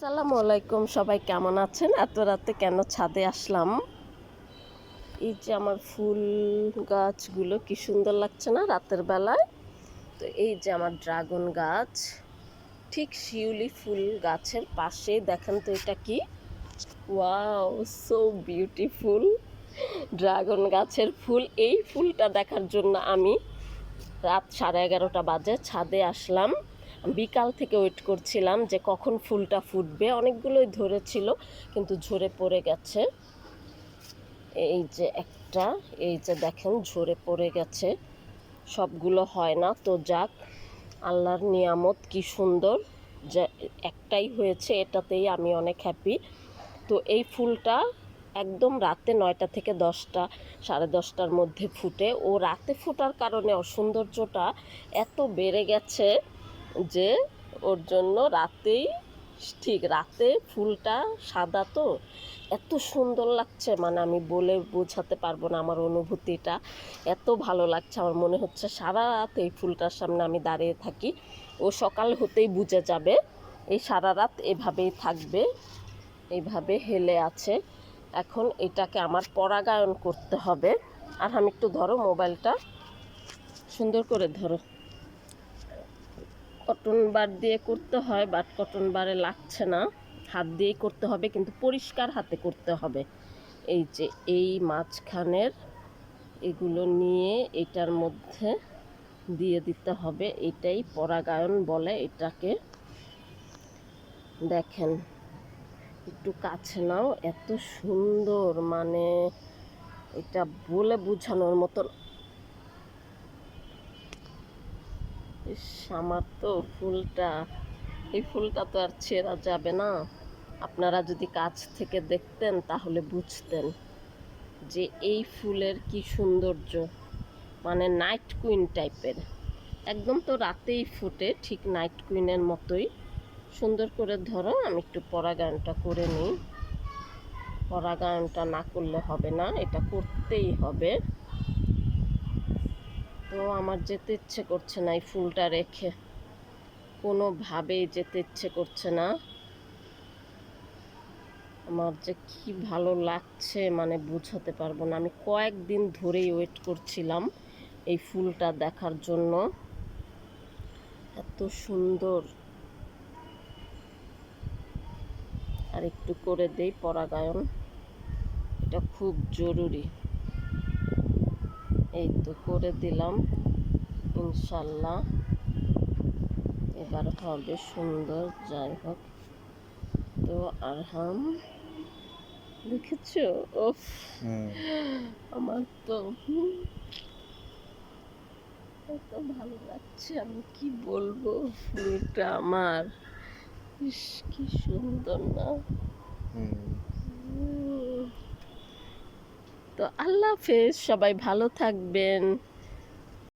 আসসালামু আলাইকুম, সবাই কেমন আছেন? এত রাতে কেন ছাদে আসলাম? এই যে আমার ফুল গাছগুলো কি সুন্দর লাগছে না রাতের বেলায়? তো এই যে আমার ড্রাগন গাছ, ঠিক শিউলি ফুল গাছের পাশে দেখেন তো এটা কি? Wow, so beautiful! ড্রাগন গাছের ফুল। এই ফুলটা দেখার জন্য আমি রাত 11:30 বাজে ছাদে আসলাম। বিকাল থেকে ওয়েট করছিলাম যে কখন ফুলটা ফুটবে। অনেকগুলোই ধরেছিল কিন্তু ঝরে পড়ে গেছে। এই যে একটা, এই যে দেখেন ঝরে পড়ে গেছে। সবগুলো হয় না তো যাক, আল্লাহর নিয়ামত কি সুন্দর যে একটাই হয়েছে, এটাতেই আমি অনেক হ্যাপি। তো এই ফুলটা একদম রাতে 9টা থেকে 10টা, 10:30টার মধ্যে ফুটে। ও রাতে ফোটার কারণে ওর সৌন্দর্যটা এত বেড়ে গেছে যে ওর জন্য রাতেই, ঠিক রাতে ফুলটা সাদা তো এত সুন্দর লাগছে, মানে আমি বলে বোঝাতে পারবো না আমার অনুভূতিটা। এত ভালো লাগছে, আমার মনে হচ্ছে সারা রাত এই ফুলটার সামনে আমি দাঁড়িয়ে থাকি। ও সকাল হতেই বুঝে যাবে, এই সারা রাত এভাবেই থাকবে, এইভাবে হেলে আছে। এখন এটাকে আমার পরাগায়ন করতে হবে। আর আমি একটু ধরো মোবাইলটা, সুন্দর করে ধরো। কটন বার দিয়ে করতে হয়, বাট কটন বারে লাগছে না, হাত দিয়েই করতে হবে, কিন্তু পরিষ্কার হাতে করতে হবে। এই যে এই মাঝখানের এগুলো নিয়ে এটার মধ্যে দিয়ে দিতে হবে, এটাই পরাগায়ন বলে এটাকে। দেখেন, একটু কাছে নাও, এত সুন্দর, মানে এটা বলে বোঝানোর মতন। আমার তো ফুলটা, এই ফুলটা তো আর ছেঁড়া যাবে না। আপনারা যদি কাছ থেকে দেখতেন তাহলে বুঝতেন যে এই ফুলের কি সৌন্দর্য, মানে নাইট কুইন টাইপের। একদম তো রাতেই ফুটে, ঠিক নাইট কুইনের মতোই। সুন্দর করে ধরো, আমি একটু পরাগায়নটা করে নিই। পরাগায়নটা না করলে হবে না, এটা করতেই হবে। তো আমার যেতে ইচ্ছে করছে না এই ফুলটা রেখে, কোনোভাবেই যেতে ইচ্ছে করছে না। আমার যে কি ভালো লাগছে মানে বোঝাতে পারবো না। আমি কয়েকদিন ধরেই ওয়েট করছিলাম এই ফুলটা দেখার জন্য, এত সুন্দর। আর একটু করে দেই পরাগায়ন, এটা খুব জরুরি। এই তো করে দিলাম, ইনশাল্লাহ এবার হবে সুন্দর। যাই হোক, তো আরহাম দেখেছো? ওফ, আমার তো এত ভালো লাগছে, আমি কি বলবো। ফুলটা আমার, ইস কি সুন্দর না? তো আল্লাহ হাফেজ, সবাই ভালো থাকবেন।